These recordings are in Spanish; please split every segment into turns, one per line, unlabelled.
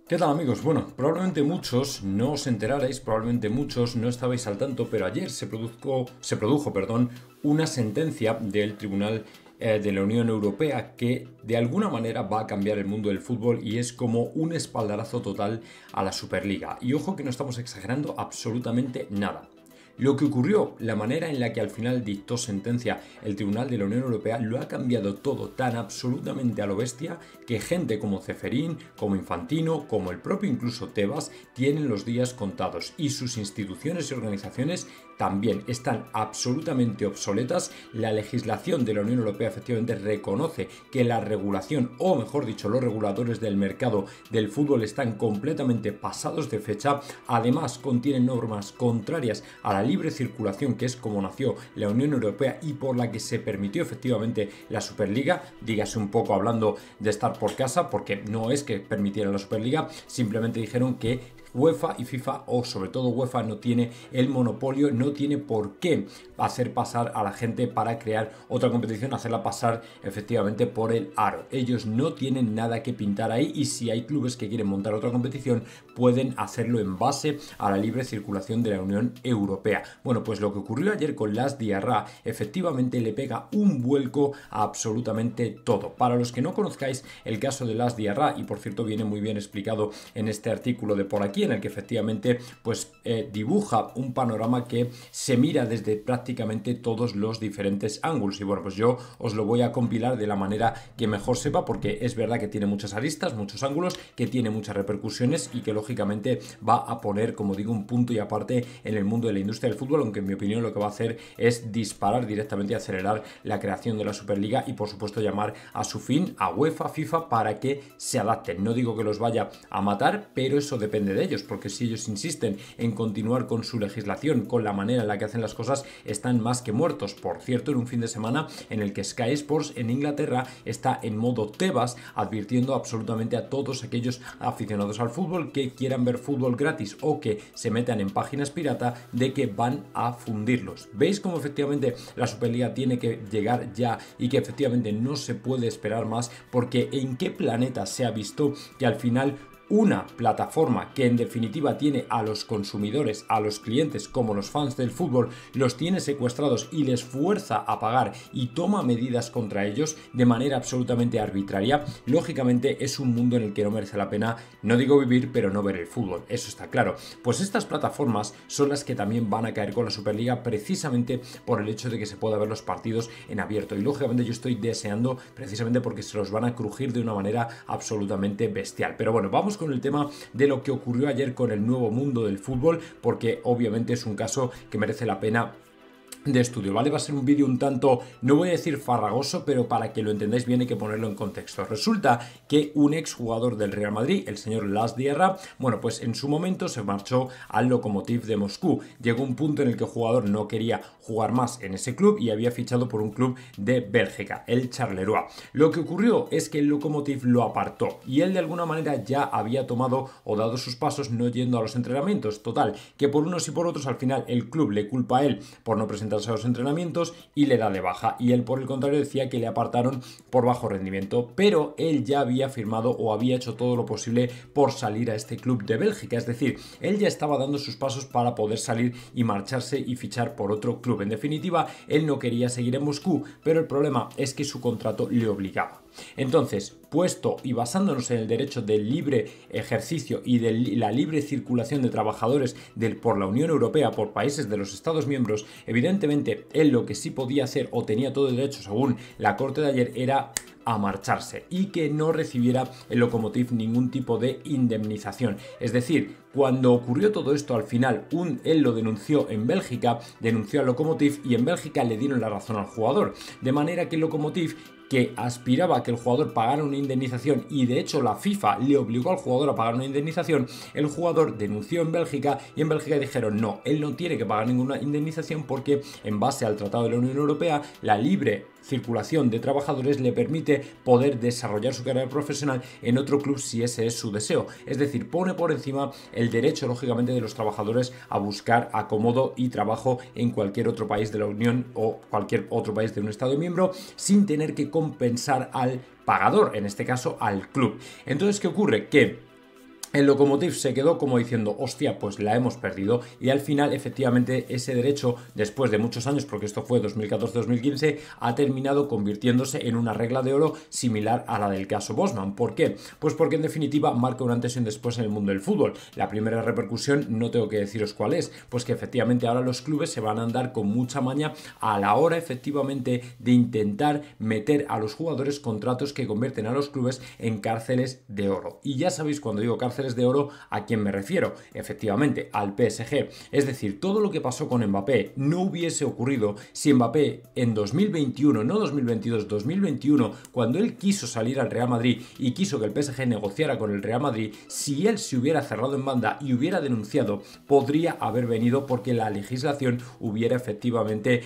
¿Qué tal, amigos? Bueno, probablemente muchos no os enterarais, probablemente muchos no estabais al tanto, pero ayer se produjo, una sentencia del Tribunal de la Unión Europea que de alguna manera va a cambiar el mundo del fútbol y es como un espaldarazo total a la Superliga. Y ojo que no estamos exagerando absolutamente nada. Lo que ocurrió, la manera en la que al final dictó sentencia el Tribunal de la Unión Europea, lo ha cambiado todo tan absolutamente a lo bestia que gente como Ceferín, como Infantino, como el propio incluso Tebas, tienen los días contados y sus instituciones y organizaciones también están absolutamente obsoletas. La legislación de la Unión Europea efectivamente reconoce que la regulación, o mejor dicho, los reguladores del mercado del fútbol están completamente pasados de fecha. Además, contienen normas contrarias a la libre circulación, que es como nació la Unión Europea y por la que se permitió efectivamente la Superliga. Dígase un poco hablando de estar por casa, porque no es que permitieran la Superliga, simplemente dijeron que UEFA y FIFA, o sobre todo UEFA, no tiene el monopolio, no tiene por qué hacer pasar a la gente para crear otra competición, hacerla pasar efectivamente por el aro. Ellos no tienen nada que pintar ahí y si hay clubes que quieren montar otra competición pueden hacerlo en base a la libre circulación de la Unión Europea. Bueno, pues lo que ocurrió ayer con Las Diarra efectivamente le pega un vuelco a absolutamente todo. Para los que no conozcáis el caso de Las Diarra, y por cierto viene muy bien explicado en este artículo de por aquí, en el que efectivamente pues dibuja un panorama que se mira desde prácticamente todos los diferentes ángulos. Y bueno, pues yo os lo voy a compilar de la manera que mejor sepa, porque es verdad que tiene muchas aristas, muchos ángulos, que tiene muchas repercusiones y que lógicamente va a poner, como digo, un punto y aparte en el mundo de la industria del fútbol, aunque en mi opinión lo que va a hacer es disparar directamente y acelerar la creación de la Superliga y por supuesto llamar a su fin a UEFA, FIFA, para que se adapten. No digo que los vaya a matar, pero eso depende de ellos, porque si ellos insisten en continuar con su legislación, con la manera en la que hacen las cosas, están más que muertos. Por cierto, en un fin de semana en el que Sky Sports en Inglaterra está en modo Tebas, advirtiendo absolutamente a todos aquellos aficionados al fútbol que quieran ver fútbol gratis o que se metan en páginas pirata de que van a fundirlos. ¿Veis cómo efectivamente la Superliga tiene que llegar ya y que efectivamente no se puede esperar más? Porque ¿en qué planeta se ha visto que al final una plataforma que en definitiva tiene a los consumidores, a los clientes como los fans del fútbol, los tiene secuestrados y les fuerza a pagar y toma medidas contra ellos de manera absolutamente arbitraria? Lógicamente es un mundo en el que no merece la pena, no digo vivir, pero no ver el fútbol, eso está claro. Pues estas plataformas son las que también van a caer con la Superliga, precisamente por el hecho de que se pueda ver los partidos en abierto, y lógicamente yo estoy deseando, precisamente porque se los van a crujir de una manera absolutamente bestial. Pero bueno, vamos con el tema de lo que ocurrió ayer con el nuevo mundo del fútbol, porque obviamente es un caso que merece la pena de estudio, ¿vale? Va a ser un vídeo un tanto, no voy a decir farragoso, pero para que lo entendáis bien hay que ponerlo en contexto. Resulta que un exjugador del Real Madrid, el señor Las Diarra, bueno, pues en su momento se marchó al Lokomotiv de Moscú. Llegó un punto en el que el jugador no quería jugar más en ese club y había fichado por un club de Bélgica, el Charleroi. Lo que ocurrió es que el Lokomotiv lo apartó y él de alguna manera ya había tomado o dado sus pasos no yendo a los entrenamientos. Total, que por unos y por otros al final el club le culpa a él por no presentar a los entrenamientos y le da de baja, y él por el contrario decía que le apartaron por bajo rendimiento, pero él ya había firmado o había hecho todo lo posible por salir a este club de Bélgica, es decir, él ya estaba dando sus pasos para poder salir y marcharse y fichar por otro club. En definitiva, él no quería seguir en Moscú, pero el problema es que su contrato le obligaba. Entonces, puesto y basándonos en el derecho del libre ejercicio y de la libre circulación de trabajadores por la Unión Europea, por países de los Estados miembros, evidentemente él lo que sí podía hacer o tenía todo el derecho según la corte de ayer era a marcharse y que no recibiera el Lokomotiv ningún tipo de indemnización. Es decir, cuando ocurrió todo esto, al final él lo denunció en Bélgica, denunció al Lokomotiv y en Bélgica le dieron la razón al jugador, de manera que el Lokomotiv, que aspiraba a que el jugador pagara una indemnización y de hecho la FIFA le obligó al jugador a pagar una indemnización, el jugador denunció en Bélgica y en Bélgica dijeron no, él no tiene que pagar ninguna indemnización porque en base al Tratado de la Unión Europea la libre circulación de trabajadores le permite poder desarrollar su carrera profesional en otro club si ese es su deseo. Es decir, pone por encima el derecho, lógicamente, de los trabajadores a buscar acomodo y trabajo en cualquier otro país de la Unión o cualquier otro país de un Estado miembro sin tener que compensar al pagador, en este caso al club. Entonces, ¿qué ocurre? Que El Lokomotiv se quedó como diciendo, hostia, pues la hemos perdido, y al final efectivamente ese derecho, después de muchos años, porque esto fue 2014-2015, ha terminado convirtiéndose en una regla de oro similar a la del caso Bosman. ¿Por qué? Pues porque en definitiva marca un antes y un después en el mundo del fútbol. La primera repercusión no tengo que deciros cuál es, pues que efectivamente ahora los clubes se van a andar con mucha maña a la hora efectivamente de intentar meter a los jugadores contratos que convierten a los clubes en cárceles de oro. Y ya sabéis, cuando digo cárceles de oro, ¿a quién me refiero? Efectivamente, al PSG. Es decir, todo lo que pasó con Mbappé no hubiese ocurrido si Mbappé en 2021, no 2022, 2021, cuando él quiso salir al Real Madrid y quiso que el PSG negociara con el Real Madrid, si él se hubiera cerrado en banda y hubiera denunciado, podría haber venido porque la legislación hubiera efectivamente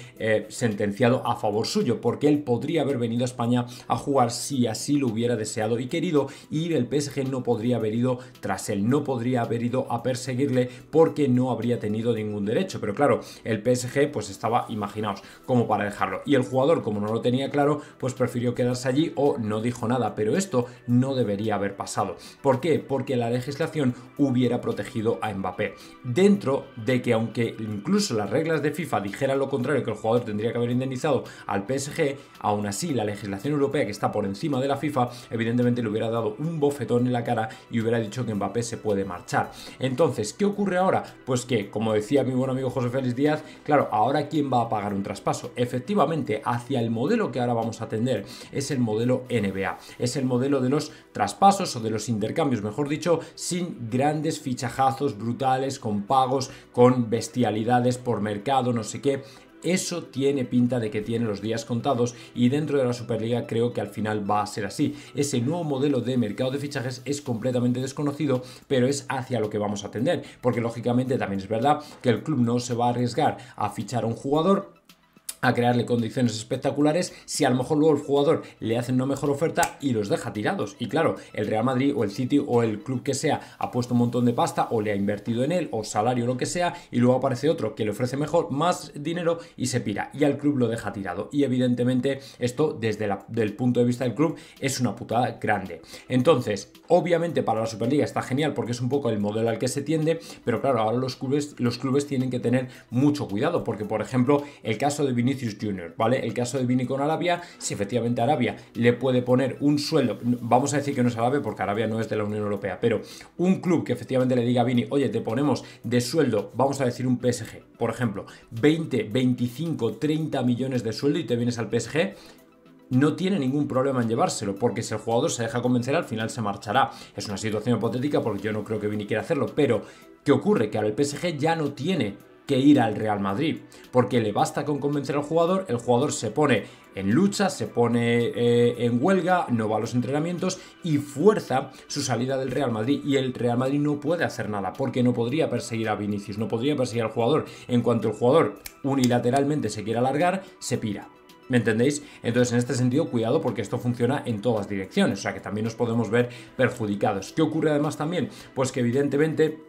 sentenciado a favor suyo, porque él podría haber venido a España a jugar si así lo hubiera deseado y querido, y el PSG no podría haber ido tras él, no podría haber ido a perseguirle porque no habría tenido ningún derecho. Pero claro, el PSG pues estaba, imaginaos, como para dejarlo, y el jugador, como no lo tenía claro, pues prefirió quedarse allí o no dijo nada. Pero esto no debería haber pasado. ¿Por qué? Porque la legislación hubiera protegido a Mbappé, dentro de que, aunque incluso las reglas de FIFA dijeran lo contrario, que el jugador tendría que haber indemnizado al PSG, aún así la legislación europea, que está por encima de la FIFA, evidentemente le hubiera dado un bofetón en la cara y hubiera dicho que Mbappé se puede marchar. Entonces, ¿qué ocurre ahora? Pues que, como decía mi buen amigo José Félix Díaz, claro, ahora ¿quién va a pagar un traspaso? Efectivamente, hacia el modelo que ahora vamos a atender es el modelo NBA, es el modelo de los traspasos o de los intercambios, mejor dicho, sin grandes fichajazos brutales, con pagos, con bestialidades por mercado, no sé qué. Eso tiene pinta de que tiene los días contados, y dentro de la Superliga creo que al final va a ser así. Ese nuevo modelo de mercado de fichajes es completamente desconocido, pero es hacia lo que vamos a tender, porque lógicamente también es verdad que el club no se va a arriesgar a fichar a un jugador, a crearle condiciones espectaculares, si a lo mejor luego el jugador le hace una mejor oferta y los deja tirados. Y claro, el Real Madrid o el City o el club que sea ha puesto un montón de pasta o le ha invertido en él, o salario o lo que sea, y luego aparece otro que le ofrece mejor, más dinero, y se pira, y al club lo deja tirado. Y evidentemente esto, desde el punto de vista del club, es una putada grande. Entonces, obviamente para la Superliga está genial porque es un poco el modelo al que se tiende, pero claro, ahora los clubes tienen que tener mucho cuidado, porque por ejemplo, el caso de Vinicius Junior, ¿vale? El caso de Vini con Arabia, si efectivamente Arabia le puede poner un sueldo, vamos a decir que no es Arabia porque Arabia no es de la Unión Europea, pero un club que efectivamente le diga a Vini, oye, te ponemos de sueldo, vamos a decir un PSG, por ejemplo, 20, 25, 30 millones de sueldo y te vienes al PSG, no tiene ningún problema en llevárselo, porque si el jugador se deja convencer, al final se marchará. Es una situación hipotética porque yo no creo que Vini quiera hacerlo, pero ¿qué ocurre? Que ahora el PSG ya no tiene que ir al Real Madrid, porque le basta con convencer al jugador, el jugador se pone en lucha, se pone en huelga, no va a los entrenamientos y fuerza su salida del Real Madrid, y el Real Madrid no puede hacer nada porque no podría perseguir a Vinicius, no podría perseguir al jugador. En cuanto el jugador unilateralmente se quiera largar, se pira. ¿Me entendéis? Entonces, en este sentido, cuidado, porque esto funciona en todas direcciones, o sea que también nos podemos ver perjudicados. ¿Qué ocurre además también? Pues que evidentemente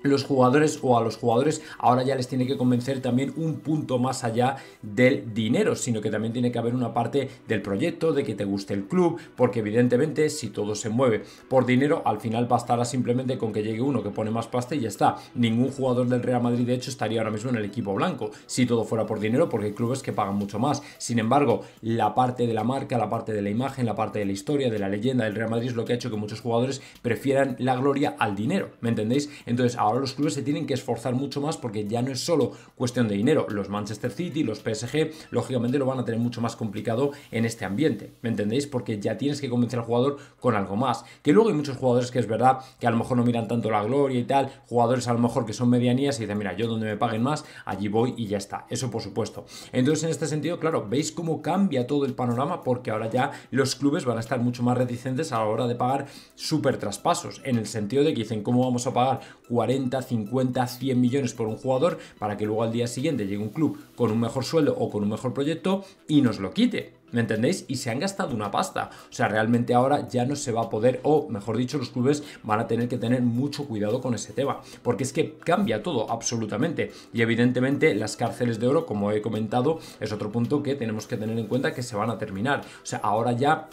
los jugadores, o a los jugadores, ahora ya les tiene que convencer también un punto más allá del dinero, sino que también tiene que haber una parte del proyecto, de que te guste el club, porque evidentemente si todo se mueve por dinero, al final bastará simplemente con que llegue uno que pone más pasta y ya está. Ningún jugador del Real Madrid, de hecho, estaría ahora mismo en el equipo blanco si todo fuera por dinero, porque hay clubes que pagan mucho más. Sin embargo, la parte de la marca, la parte de la imagen, la parte de la historia, de la leyenda del Real Madrid es lo que ha hecho que muchos jugadores prefieran la gloria al dinero, ¿me entendéis? Entonces, ahora los clubes se tienen que esforzar mucho más, porque ya no es solo cuestión de dinero. Los Manchester City, los PSG, lógicamente lo van a tener mucho más complicado en este ambiente, ¿me entendéis? Porque ya tienes que convencer al jugador con algo más. Que luego hay muchos jugadores que es verdad que a lo mejor no miran tanto la gloria y tal, jugadores a lo mejor que son medianías y dicen, mira, yo donde me paguen más, allí voy y ya está. Eso por supuesto. Entonces, en este sentido, claro, veis cómo cambia todo el panorama, porque ahora ya los clubes van a estar mucho más reticentes a la hora de pagar súper traspasos, en el sentido de que dicen, ¿cómo vamos a pagar 40, 50, 100 millones por un jugador para que luego al día siguiente llegue un club con un mejor sueldo o con un mejor proyecto y nos lo quite? ¿Me entendéis? Y se han gastado una pasta. O sea, realmente ahora ya no se va a poder, o mejor dicho, los clubes van a tener que tener mucho cuidado con ese tema, porque es que cambia todo absolutamente. Y evidentemente las cárceles de oro, como he comentado, es otro punto que tenemos que tener en cuenta, que se van a terminar. O sea, ahora ya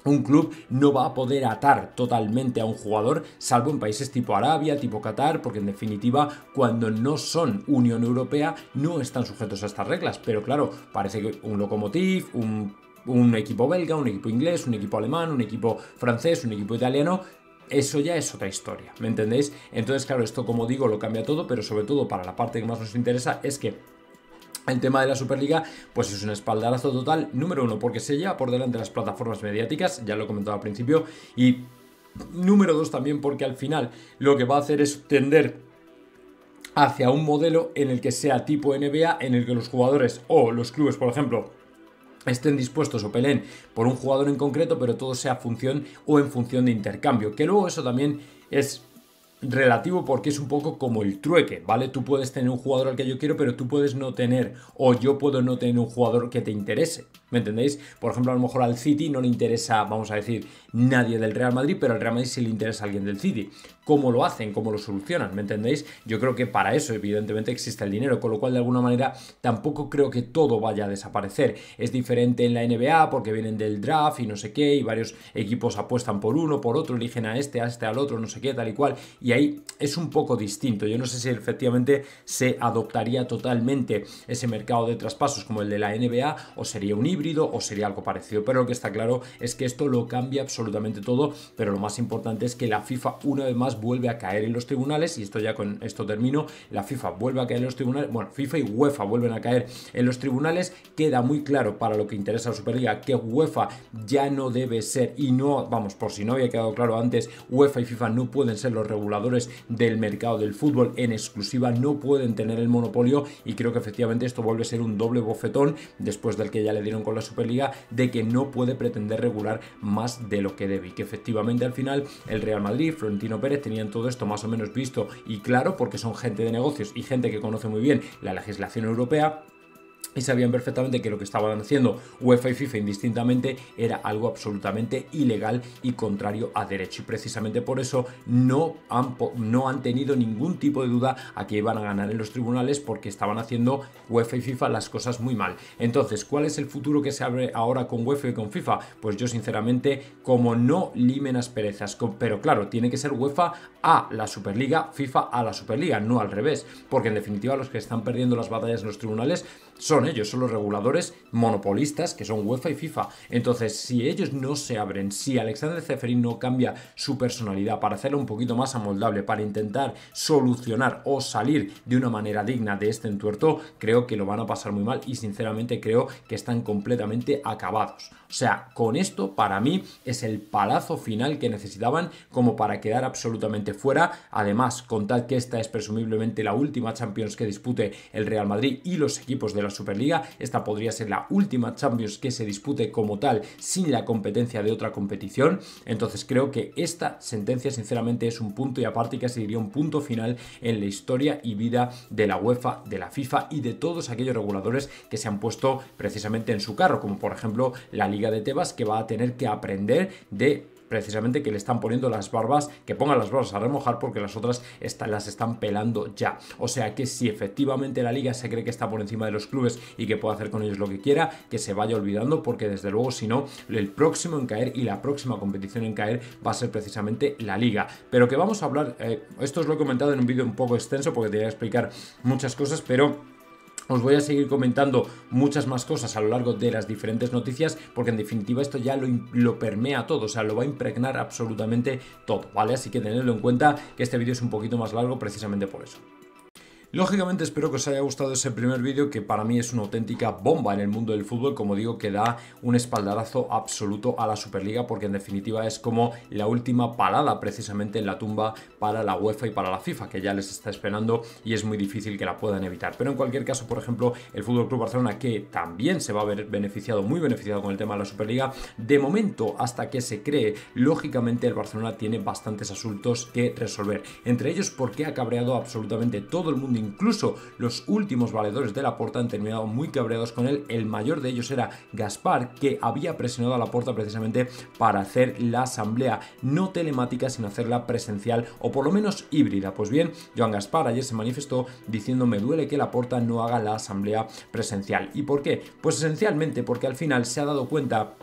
un club no va a poder atar totalmente a un jugador, salvo en países tipo Arabia, tipo Qatar, porque en definitiva, cuando no son Unión Europea, no están sujetos a estas reglas. Pero claro, parece que un Lokomotiv, un equipo belga, un equipo inglés, un equipo alemán, un equipo francés, un equipo italiano, eso ya es otra historia, ¿me entendéis? Entonces, claro, esto, como digo, lo cambia todo, pero sobre todo para la parte que más nos interesa es que el tema de la Superliga, pues es un espaldarazo total, número uno, porque se lleva por delante las plataformas mediáticas, ya lo he comentado al principio, y número dos también porque al final lo que va a hacer es tender hacia un modelo en el que sea tipo NBA, en el que los jugadores o los clubes, por ejemplo, estén dispuestos o peleen por un jugador en concreto, pero todo sea función o en función de intercambio, que luego eso también es relativo porque es un poco como el trueque, ¿vale? Tú puedes tener un jugador al que yo quiero, pero tú puedes no tener, o yo puedo no tener un jugador que te interese, ¿me entendéis? Por ejemplo, a lo mejor al City no le interesa, vamos a decir, nadie del Real Madrid, pero al Real Madrid sí le interesa a alguien del City. ¿Cómo lo hacen? ¿Cómo lo solucionan? ¿Me entendéis? Yo creo que para eso, evidentemente, existe el dinero, con lo cual, de alguna manera, tampoco creo que todo vaya a desaparecer. Es diferente en la NBA porque vienen del draft y no sé qué, y varios equipos apuestan por uno, por otro, eligen a este, al otro, no sé qué, tal y cual, y ahí es un poco distinto. Yo no sé si efectivamente se adoptaría totalmente ese mercado de traspasos como el de la NBA, o sería un híbrido, o sería algo parecido, pero lo que está claro es que esto lo cambia absolutamente todo, pero lo más importante es que la FIFA una vez más vuelve a caer en los tribunales, y esto ya con esto termino, la FIFA vuelve a caer en los tribunales, bueno, FIFA y UEFA vuelven a caer en los tribunales. Queda muy claro para lo que interesa a la Superliga que UEFA ya no debe ser, y no, vamos, por si no había quedado claro antes, UEFA y FIFA no pueden ser los reguladores del mercado del fútbol en exclusiva, no pueden tener el monopolio, y creo que efectivamente esto vuelve a ser un doble bofetón después del que ya le dieron con la Superliga, de que no puede pretender regular más de lo que debe, y que efectivamente al final el Real Madrid, Florentino Pérez, tenían todo esto más o menos visto y claro, porque son gente de negocios y gente que conoce muy bien la legislación europea, y sabían perfectamente que lo que estaban haciendo UEFA y FIFA indistintamente era algo absolutamente ilegal y contrario a derecho, y precisamente por eso no han tenido ningún tipo de duda a que iban a ganar en los tribunales, porque estaban haciendo UEFA y FIFA las cosas muy mal. Entonces, ¿cuál es el futuro que se abre ahora con UEFA y con FIFA? Pues yo sinceramente, como no limen asperezas, pero claro, tiene que ser UEFA a la Superliga, FIFA a la Superliga, no al revés, porque en definitiva los que están perdiendo las batallas en los tribunales son ellos, son los reguladores monopolistas que son UEFA y FIFA. Entonces, si ellos no se abren, si Alexander Ceferin no cambia su personalidad para hacerla un poquito más amoldable, para intentar solucionar o salir de una manera digna de este entuerto, creo que lo van a pasar muy mal, y sinceramente creo que están completamente acabados. O sea, con esto para mí es el palazo final que necesitaban como para quedar absolutamente fuera. Además, contad que esta es presumiblemente la última Champions que dispute el Real Madrid y los equipos de la Superliga. Esta podría ser la última Champions que se dispute como tal sin la competencia de otra competición. Entonces creo que esta sentencia sinceramente es un punto y aparte, y casi diría un punto final en la historia y vida de la UEFA, de la FIFA y de todos aquellos reguladores que se han puesto precisamente en su carro, como por ejemplo la Liga de Tebas, que va a tener que aprender de precisamente que le están poniendo las barbas, que pongan las barbas a remojar, porque las otras las están pelando ya. O sea que si efectivamente la liga se cree que está por encima de los clubes y que puede hacer con ellos lo que quiera, que se vaya olvidando, porque desde luego si no, el próximo en caer y la próxima competición en caer va a ser precisamente la liga. Pero que vamos a hablar, esto os lo he comentado en un vídeo un poco extenso porque te voy a explicar muchas cosas, pero os voy a seguir comentando muchas más cosas a lo largo de las diferentes noticias, porque en definitiva esto ya lo permea todo, o sea, lo va a impregnar absolutamente todo, ¿vale? Así que tenedlo en cuenta, que este vídeo es un poquito más largo precisamente por eso. Lógicamente espero que os haya gustado ese primer vídeo, que para mí es una auténtica bomba en el mundo del fútbol, como digo, que da un espaldarazo absoluto a la Superliga, porque en definitiva es como la última palada precisamente en la tumba para la UEFA y para la FIFA, que ya les está esperando y es muy difícil que la puedan evitar. Pero en cualquier caso, por ejemplo, el FC Barcelona, que también se va a ver beneficiado, muy beneficiado con el tema de la Superliga, de momento, hasta que se cree, lógicamente el Barcelona tiene bastantes asuntos que resolver, entre ellos porque ha cabreado absolutamente todo el mundo. Incluso los últimos valedores de Laporta han terminado muy cabreados con él. El mayor de ellos era Gaspar, que había presionado a Laporta precisamente para hacer la asamblea no telemática, sino hacerla presencial o por lo menos híbrida. Pues bien, Joan Gaspar ayer se manifestó diciendo: me duele que Laporta no haga la asamblea presencial. ¿Y por qué? Pues esencialmente porque al final se ha dado cuenta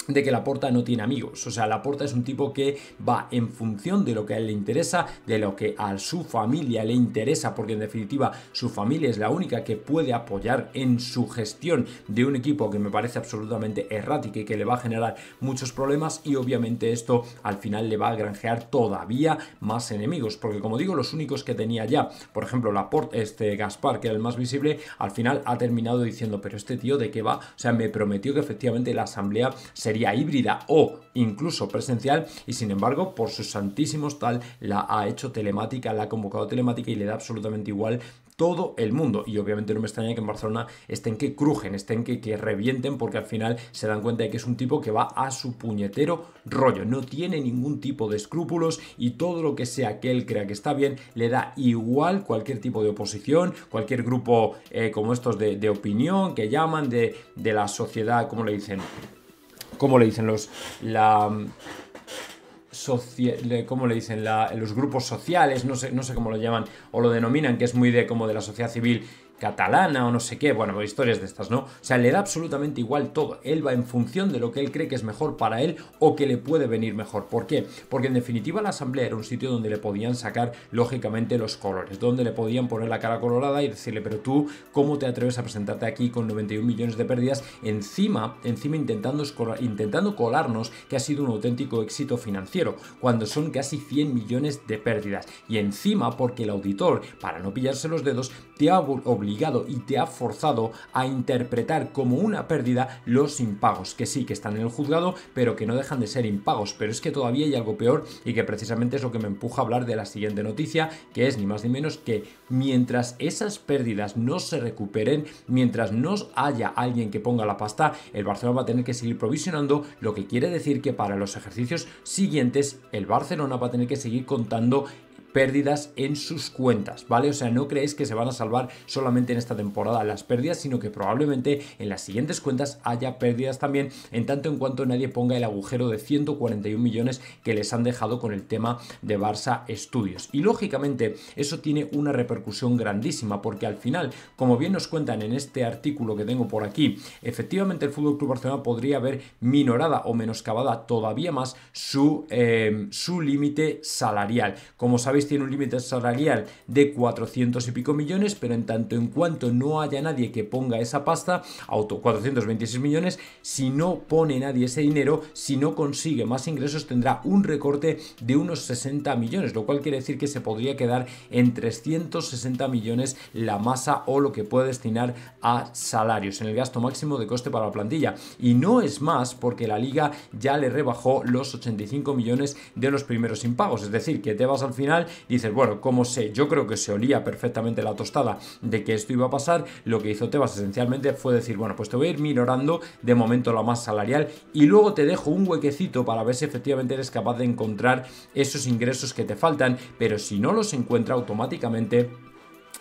de que Laporta no tiene amigos. O sea, Laporta es un tipo que va en función de lo que a él le interesa, de lo que a su familia le interesa, porque en definitiva su familia es la única que puede apoyar en su gestión de un equipo que me parece absolutamente errática y que le va a generar muchos problemas, y obviamente esto al final le va a granjear todavía más enemigos, porque como digo, los únicos que tenía ya, por ejemplo, Laporta, Gaspar, que era el más visible, al final ha terminado diciendo, pero este tío ¿de qué va? O sea, me prometió que efectivamente la asamblea sería híbrida o incluso presencial, y sin embargo, por sus santísimos tal, la ha hecho telemática, la ha convocado telemática y le da absolutamente igual todo el mundo. Y obviamente no me extraña que en Barcelona estén que crujen, estén que revienten, porque al final se dan cuenta de que es un tipo que va a su puñetero rollo, no tiene ningún tipo de escrúpulos, y todo lo que sea que él crea que está bien, le da igual cualquier tipo de oposición, cualquier grupo como estos de opinión que llaman, de la sociedad, ¿cómo le dicen? ¿Cómo le dicen ¿cómo le dicen? Los grupos sociales, no sé cómo lo llaman o lo denominan, que es muy como de la sociedad civil catalana o no sé qué, bueno, historias de estas, ¿no? O sea, le da absolutamente igual todo. Él va en función de lo que él cree que es mejor para él o que le puede venir mejor. ¿Por qué? Porque en definitiva la asamblea era un sitio donde le podían sacar lógicamente los colores, donde le podían poner la cara colorada y decirle, pero tú, ¿cómo te atreves a presentarte aquí con 91 millones de pérdidas? Encima intentando colarnos que ha sido un auténtico éxito financiero, cuando son casi 100 millones de pérdidas. Y encima porque el auditor, para no pillarse los dedos, te ha obligado y te ha forzado a interpretar como una pérdida los impagos, que sí, que están en el juzgado, pero que no dejan de ser impagos. Pero es que todavía hay algo peor, y que precisamente es lo que me empuja a hablar de la siguiente noticia, que es ni más ni menos que mientras esas pérdidas no se recuperen, mientras no haya alguien que ponga la pasta, el Barcelona va a tener que seguir provisionando, lo que quiere decir que para los ejercicios siguientes el Barcelona va a tener que seguir contando pérdidas en sus cuentas, ¿vale? O sea, no creéis que se van a salvar solamente en esta temporada las pérdidas, sino que probablemente en las siguientes cuentas haya pérdidas también, en tanto en cuanto nadie ponga el agujero de 141 millones que les han dejado con el tema de Barça Studios. Y lógicamente eso tiene una repercusión grandísima, porque al final, como bien nos cuentan en este artículo que tengo por aquí, efectivamente el FC Barcelona podría haber minorada o menoscabada todavía más su límite salarial. Como sabéis, tiene un límite salarial de 400 y pico millones, pero en tanto en cuanto no haya nadie que ponga esa pasta, 426 millones, si no pone nadie ese dinero, si no consigue más ingresos, tendrá un recorte de unos 60 millones, lo cual quiere decir que se podría quedar en 360 millones la masa o lo que puede destinar a salarios en el gasto máximo de coste para la plantilla. Y no es más, porque la Liga ya le rebajó los 85 millones de los primeros impagos, es decir, que te vas al final y dices, bueno, ¿cómo sé? Yo creo que se olía perfectamente la tostada de que esto iba a pasar. Lo que hizo Tebas esencialmente fue decir, bueno, pues te voy a ir minorando de momento la masa salarial y luego te dejo un huequecito para ver si efectivamente eres capaz de encontrar esos ingresos que te faltan, pero si no los encuentra, automáticamente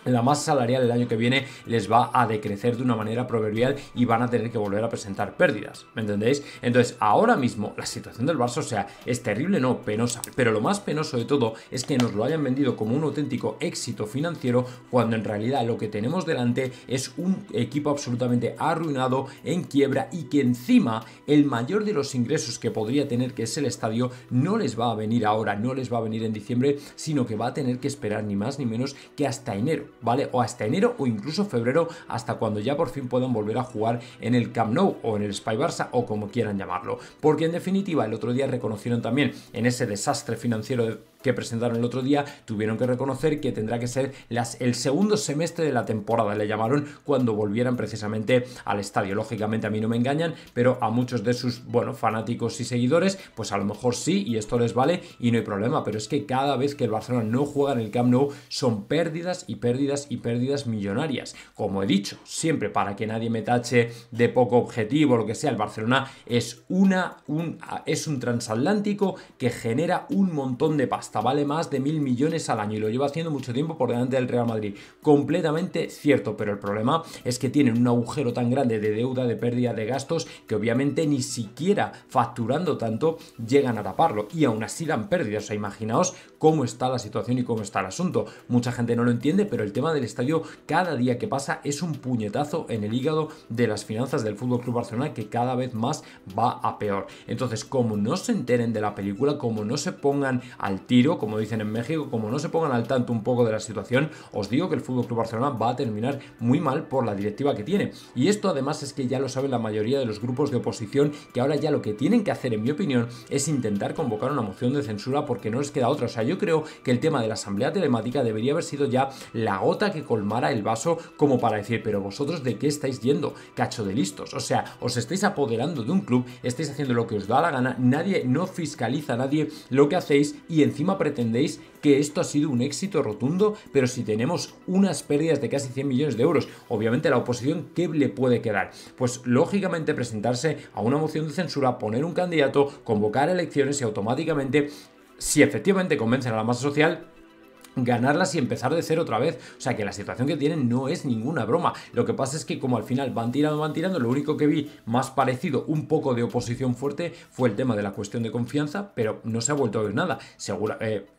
la masa salarial el año que viene les va a decrecer de una manera proverbial y van a tener que volver a presentar pérdidas, ¿me entendéis? Entonces, ahora mismo la situación del Barça, o sea, es terrible, no, penosa, pero lo más penoso de todo es que nos lo hayan vendido como un auténtico éxito financiero, cuando en realidad lo que tenemos delante es un equipo absolutamente arruinado, en quiebra, y que encima el mayor de los ingresos que podría tener, que es el estadio, no les va a venir ahora, no les va a venir en diciembre, sino que va a tener que esperar ni más ni menos que hasta enero, ¿vale? O hasta enero o incluso febrero, hasta cuando ya por fin puedan volver a jugar en el Camp Nou o en el Espai Barça o como quieran llamarlo. Porque en definitiva el otro día reconocieron también, en ese desastre financiero que presentaron el otro día, tuvieron que reconocer que tendrá que ser el segundo semestre de la temporada, le llamaron, cuando volvieran precisamente al estadio. Lógicamente a mí no me engañan, pero a muchos de sus, fanáticos y seguidores, pues a lo mejor sí, y esto les vale y no hay problema, pero es que cada vez que el Barcelona no juega en el Camp Nou son pérdidas y pérdidas y pérdidas millonarias. Como he dicho, siempre, para que nadie me tache de poco objetivo o lo que sea, el Barcelona es un transatlántico que genera un montón de pasta. pasta, vale más de 1.000 millones al año y lo lleva haciendo mucho tiempo por delante del Real Madrid. Completamente cierto, pero el problema es que tienen un agujero tan grande de deuda, de pérdida de gastos, que obviamente ni siquiera facturando tanto llegan a taparlo y aún así dan pérdidas. O sea, imaginaos cómo está la situación y cómo está el asunto. Mucha gente no lo entiende, pero el tema del estadio cada día que pasa es un puñetazo en el hígado de las finanzas del FC Barcelona, que cada vez más va a peor. Entonces, como no se enteren de la película, como no se pongan al tiro, como dicen en México, como no se pongan al tanto un poco de la situación, os digo que el FC Barcelona va a terminar muy mal por la directiva que tiene. Y esto además es que ya lo saben la mayoría de los grupos de oposición, que ahora ya lo que tienen que hacer, en mi opinión, es intentar convocar una moción de censura porque no les queda otra. O sea, yo creo que el tema de la asamblea telemática debería haber sido ya la gota que colmara el vaso, como para decir, pero vosotros ¿de qué estáis yendo, cacho de listos? O sea, os estáis apoderando de un club, estáis haciendo lo que os da la gana, nadie, no fiscaliza a nadie lo que hacéis y encima pretendéis que esto ha sido un éxito rotundo, pero si tenemos unas pérdidas de casi 100 millones de euros, obviamente la oposición, ¿qué le puede quedar? Pues lógicamente presentarse a una moción de censura, poner un candidato, convocar elecciones y automáticamente, si efectivamente convencen a la masa social, ganarlas y empezar de cero otra vez. O sea, que la situación que tienen no es ninguna broma. Lo que pasa es que como al final van tirando, lo único que vi más parecido, un poco de oposición fuerte, fue el tema de la cuestión de confianza, pero no se ha vuelto a ver nada.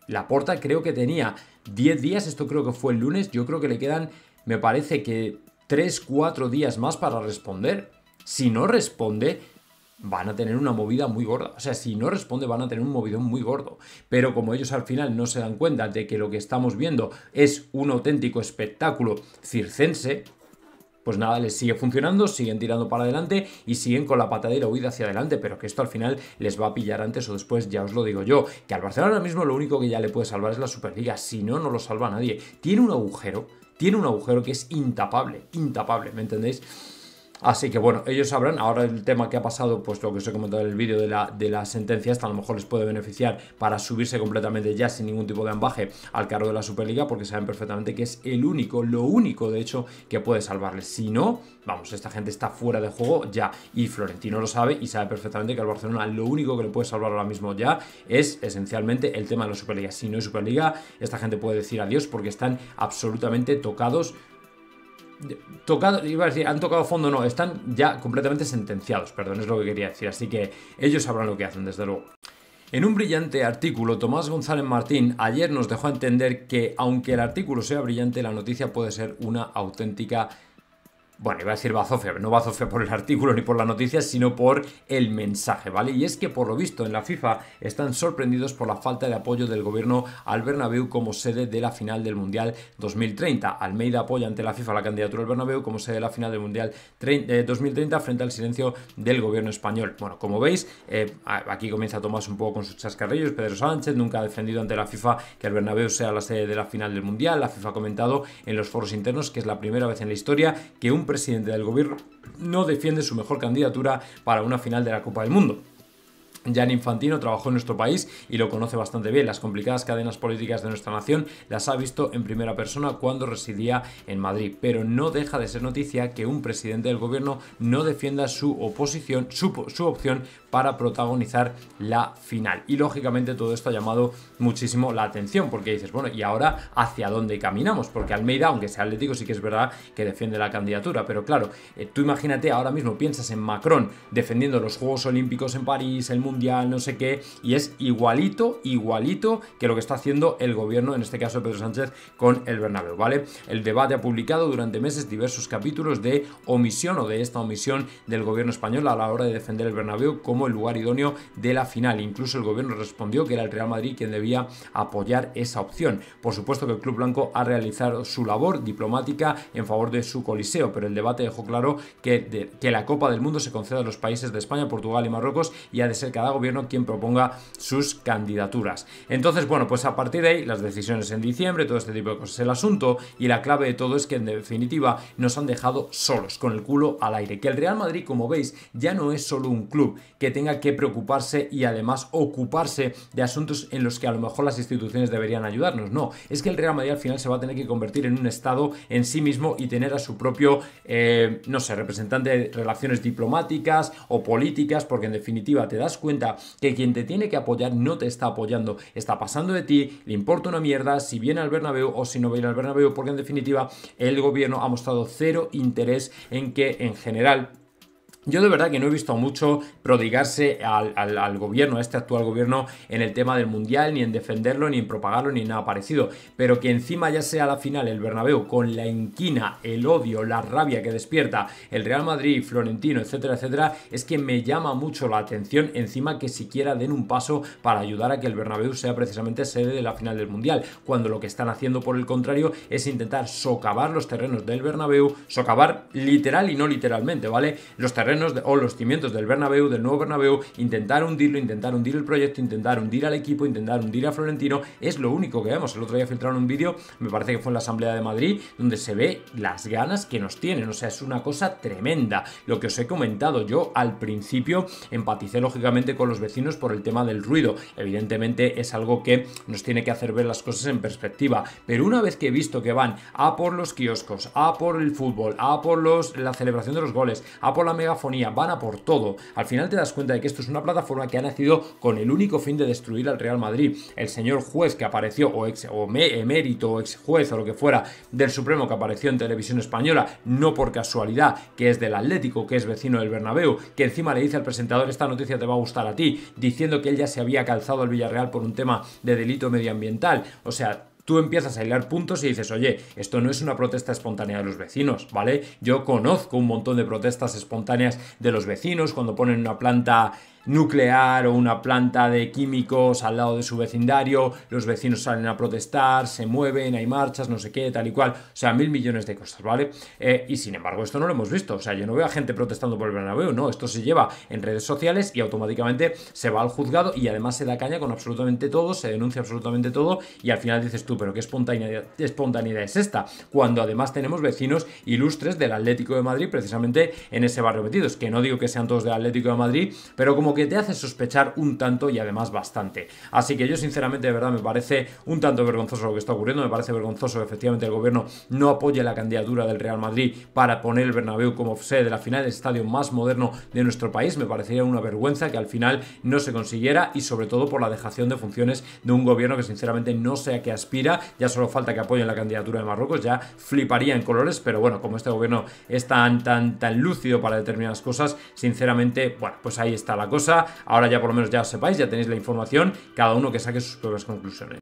Laporta creo que tenía 10 días, esto creo que fue el lunes, yo creo que le quedan, me parece que 3-4 días más para responder. Si no responde, van a tener una movida muy gorda. O sea, si no responde, van a tener un movidón muy gordo. Pero como ellos al final no se dan cuenta de que lo que estamos viendo es un auténtico espectáculo circense, pues nada, les sigue funcionando, siguen tirando para adelante y siguen con la patadera huida hacia adelante, pero que esto al final les va a pillar antes o después, ya os lo digo yo, que al Barcelona ahora mismo lo único que ya le puede salvar es la Superliga, si no, no lo salva nadie. Tiene un agujero que es intapable, ¿me entendéis? Así que bueno, ellos sabrán. Ahora el tema que ha pasado, pues lo que os he comentado en el vídeo de la sentencia, esta a lo mejor les puede beneficiar para subirse completamente ya sin ningún tipo de ambaje al cargo de la Superliga, porque saben perfectamente que es lo único de hecho que puede salvarles. Si no, vamos, esta gente está fuera de juego ya, y Florentino lo sabe y sabe perfectamente que al Barcelona lo único que le puede salvar ahora mismo ya es esencialmente el tema de la Superliga. Si no hay Superliga, esta gente puede decir adiós porque están absolutamente tocados. Iba a decir, han tocado fondo, no, están ya completamente sentenciados, perdón, es lo que quería decir, así que ellos sabrán lo que hacen, desde luego. En un brillante artículo, Tomás González Martín ayer nos dejó entender que, aunque el artículo sea brillante, la noticia puede ser una auténtica... Bueno, iba a decir bazofia, pero no bazofia por el artículo ni por la noticia, sino por el mensaje, ¿vale? Y es que por lo visto en la FIFA están sorprendidos por la falta de apoyo del gobierno al Bernabéu como sede de la final del Mundial 2030. Almeida apoya ante la FIFA la candidatura al Bernabéu como sede de la final del Mundial 2030 frente al silencio del gobierno español. Bueno, como veis, aquí comienza Tomás un poco con sus chascarrillos. Pedro Sánchez nunca ha defendido ante la FIFA que el Bernabéu sea la sede de la final del Mundial. La FIFA ha comentado en los foros internos que es la primera vez en la historia que un presidente del gobierno no defiende su mejor candidatura para una final de la Copa del Mundo. Gianni Infantino trabajó en nuestro país y lo conoce bastante bien. Las complicadas cadenas políticas de nuestra nación las ha visto en primera persona cuando residía en Madrid, pero no deja de ser noticia que un presidente del gobierno no defienda su opción para protagonizar la final. Y lógicamente todo esto ha llamado muchísimo la atención, porque dices, bueno, ¿y ahora hacia dónde caminamos? Porque Almeida, aunque sea atlético, sí que es verdad que defiende la candidatura, pero claro, tú imagínate, ahora mismo piensas en Macron defendiendo los Juegos Olímpicos en París, el Mundial, no sé qué, y es igualito que lo que está haciendo el gobierno, en este caso Pedro Sánchez, con el Bernabéu, ¿vale? El debate ha publicado durante meses diversos capítulos de omisión o de esta omisión del gobierno español a la hora de defender el Bernabéu como el lugar idóneo de la final. Incluso el gobierno respondió que era el Real Madrid quien debía apoyar esa opción. Por supuesto que el Club Blanco ha realizado su labor diplomática en favor de su coliseo, pero el debate dejó claro que la Copa del Mundo se concede a los países de España, Portugal y Marruecos, y ha de ser cada gobierno quien proponga sus candidaturas. Entonces, bueno, pues a partir de ahí, las decisiones en diciembre, todo este tipo de cosas. El asunto y la clave de todo es que en definitiva nos han dejado solos, con el culo al aire. Que el Real Madrid, como veis, ya no es solo un club que tenga que preocuparse y además ocuparse de asuntos en los que a lo mejor las instituciones deberían ayudarnos. No, es que el Real Madrid al final se va a tener que convertir en un estado en sí mismo y tener a su propio, no sé, representante de relaciones diplomáticas o políticas, porque en definitiva te das cuenta cuenta que quien te tiene que apoyar no te está apoyando, está pasando de ti, le importa una mierda si viene al Bernabéu o si no viene al Bernabéu, porque en definitiva el gobierno ha mostrado cero interés en que en general... Yo de verdad que no he visto mucho prodigarse al gobierno, a este actual gobierno, en el tema del Mundial, ni en defenderlo, ni en propagarlo, ni nada parecido. Pero que encima ya sea la final el Bernabéu, con la inquina, el odio, la rabia que despierta el Real Madrid, Florentino, etcétera, etcétera, es que me llama mucho la atención, encima que siquiera den un paso para ayudar a que el Bernabéu sea precisamente sede de la final del Mundial, cuando lo que están haciendo por el contrario es intentar socavar los terrenos del Bernabéu, socavar literal y no literalmente, ¿vale? Los terrenos o los cimientos del Bernabéu, del nuevo Bernabéu, intentar hundirlo, intentar hundir el proyecto, intentar hundir al equipo, intentar hundir a Florentino, es lo único que vemos. El otro día filtraron un vídeo, me parece que fue en la Asamblea de Madrid, donde se ve las ganas que nos tienen, o sea, es una cosa tremenda. Lo que os he comentado, yo al principio empaticé lógicamente con los vecinos por el tema del ruido, evidentemente es algo que nos tiene que hacer ver las cosas en perspectiva, pero una vez que he visto que van a por los kioscos, a por el fútbol, a por la celebración de los goles, a por la megafonía, van a por todo. Al final te das cuenta de que esto es una plataforma que ha nacido con el único fin de destruir al Real Madrid. El señor juez que apareció, emérito, o ex juez, o lo que fuera, del Supremo, que apareció en Televisión Española, no por casualidad, que es del Atlético, que es vecino del Bernabéu, que encima le dice al presentador: esta noticia te va a gustar a ti, diciendo que él ya se había calzado al Villarreal por un tema de delito medioambiental. O sea, tú empiezas a hilar puntos y dices, oye, esto no es una protesta espontánea de los vecinos, ¿vale? Yo conozco un montón de protestas espontáneas de los vecinos cuando ponen una planta nuclear o una planta de químicos al lado de su vecindario, los vecinos salen a protestar, se mueven, hay marchas, no sé qué, tal y cual, o sea, 1000 millones de cosas, ¿vale? Y sin embargo esto no lo hemos visto, o sea, yo no veo a gente protestando por el Bernabéu, no, esto se lleva en redes sociales y automáticamente se va al juzgado y además se da caña con absolutamente todo, se denuncia absolutamente todo y al final dices tú, pero qué espontaneidad es esta, cuando además tenemos vecinos ilustres del Atlético de Madrid precisamente en ese barrio metidos, que no digo que sean todos del Atlético de Madrid, pero como que te hace sospechar un tanto y además bastante. Así que yo sinceramente de verdad me parece un tanto vergonzoso lo que está ocurriendo, me parece vergonzoso que efectivamente el gobierno no apoye la candidatura del Real Madrid para poner el Bernabéu como sede de la final, el estadio más moderno de nuestro país. Me parecería una vergüenza que al final no se consiguiera y sobre todo por la dejación de funciones de un gobierno que sinceramente no sé a qué aspira, ya solo falta que apoyen la candidatura de Marruecos, ya fliparía en colores, pero bueno, como este gobierno es tan lúcido para determinadas cosas, sinceramente, bueno, pues ahí está la cosa. Ahora ya por lo menos ya sepáis, ya tenéis la información, cada uno que saque sus propias conclusiones.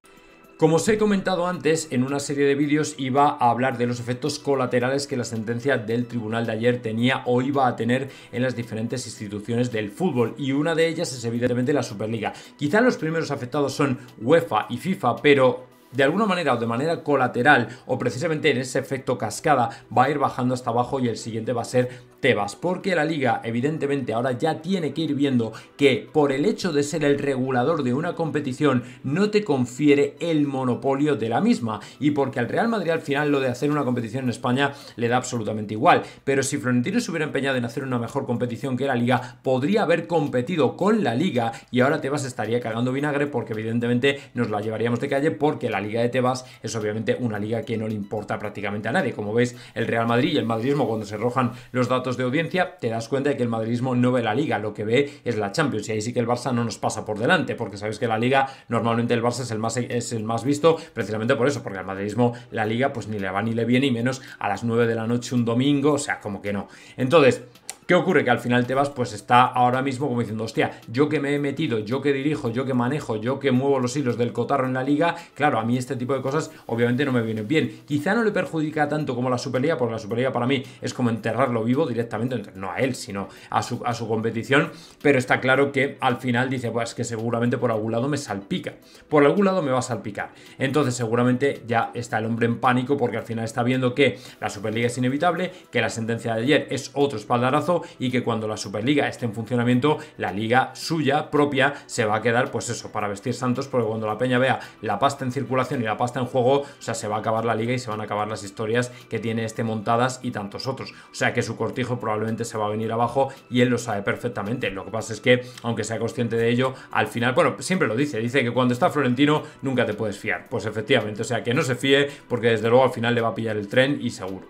Como os he comentado antes, en una serie de vídeos iba a hablar de los efectos colaterales que la sentencia del tribunal de ayer tenía o iba a tener en las diferentes instituciones del fútbol, y una de ellas es evidentemente la Superliga. Quizá los primeros afectados son UEFA y FIFA, pero de alguna manera o de manera colateral o precisamente en ese efecto cascada va a ir bajando hasta abajo y el siguiente va a ser Tebas, porque la liga evidentemente ahora ya tiene que ir viendo que por el hecho de ser el regulador de una competición no te confiere el monopolio de la misma, y porque al Real Madrid al final lo de hacer una competición en España le da absolutamente igual, pero si Florentino se hubiera empeñado en hacer una mejor competición que la liga, podría haber competido con la liga y ahora Tebas estaría cagando vinagre, porque evidentemente nos la llevaríamos de calle, porque la liga de Tebas es obviamente una liga que no le importa prácticamente a nadie. Como veis, el Real Madrid y el madridismo, cuando se arrojan los datos de audiencia, te das cuenta de que el madridismo no ve la liga, lo que ve es la Champions, y ahí sí que el Barça no nos pasa por delante, porque sabéis que la liga normalmente el Barça es el más visto, precisamente por eso, porque al madridismo la liga pues ni le va ni le viene, y menos a las 9 de la noche un domingo, o sea, como que no. Entonces, ¿qué ocurre? Que al final Tebas pues está ahora mismo como diciendo, hostia, yo que me he metido, yo que dirijo, yo que manejo, yo que muevo los hilos del cotarro en la liga, claro, a mí este tipo de cosas obviamente no me vienen bien. Quizá no le perjudica tanto como la Superliga, porque la Superliga para mí es como enterrarlo vivo directamente, no a él, sino a su competición, pero está claro que al final dice, pues que seguramente por algún lado me salpica, por algún lado me va a salpicar. Entonces seguramente ya está el hombre en pánico, porque al final está viendo que la Superliga es inevitable, que la sentencia de ayer es otro espaldarazo, y que cuando la Superliga esté en funcionamiento, la liga suya propia se va a quedar, pues eso, para vestir santos, porque cuando la peña vea la pasta en circulación y la pasta en juego, o sea, se va a acabar la liga y se van a acabar las historias que tiene este montadas y tantos otros. O sea que su cortijo probablemente se va a venir abajo, y él lo sabe perfectamente. Lo que pasa es que, aunque sea consciente de ello, al final, bueno, siempre lo dice que cuando está Florentino nunca te puedes fiar. Pues efectivamente, o sea, que no se fíe, porque desde luego al final le va a pillar el tren y seguro.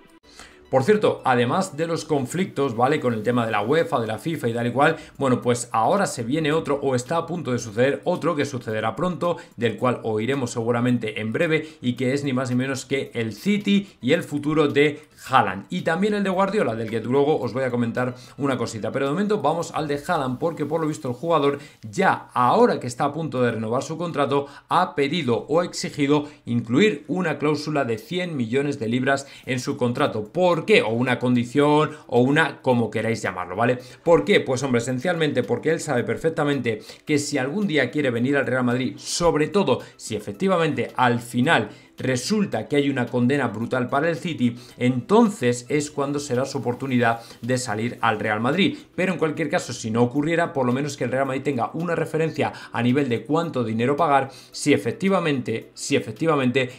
Por cierto, además de los conflictos, ¿vale? Con el tema de la UEFA, de la FIFA y tal y cual, bueno, pues ahora se viene otro, o está a punto de suceder otro, que sucederá pronto, del cual oiremos seguramente en breve, y que es ni más ni menos que el City y el futuro de Haaland. Y también el de Guardiola, del que luego os voy a comentar una cosita. Pero de momento vamos al de Haaland, porque por lo visto el jugador ya, ahora que está a punto de renovar su contrato, ha pedido o exigido incluir una cláusula de 100 millones de libras en su contrato. ¿Por qué? O una condición, o una, como queráis llamarlo, ¿vale? ¿Por qué? Pues hombre, esencialmente porque él sabe perfectamente que si algún día quiere venir al Real Madrid, sobre todo si efectivamente al final resulta que hay una condena brutal para el City, entonces es cuando será su oportunidad de salir al Real Madrid. Pero en cualquier caso, si no ocurriera, por lo menos que el Real Madrid tenga una referencia a nivel de cuánto dinero pagar si efectivamente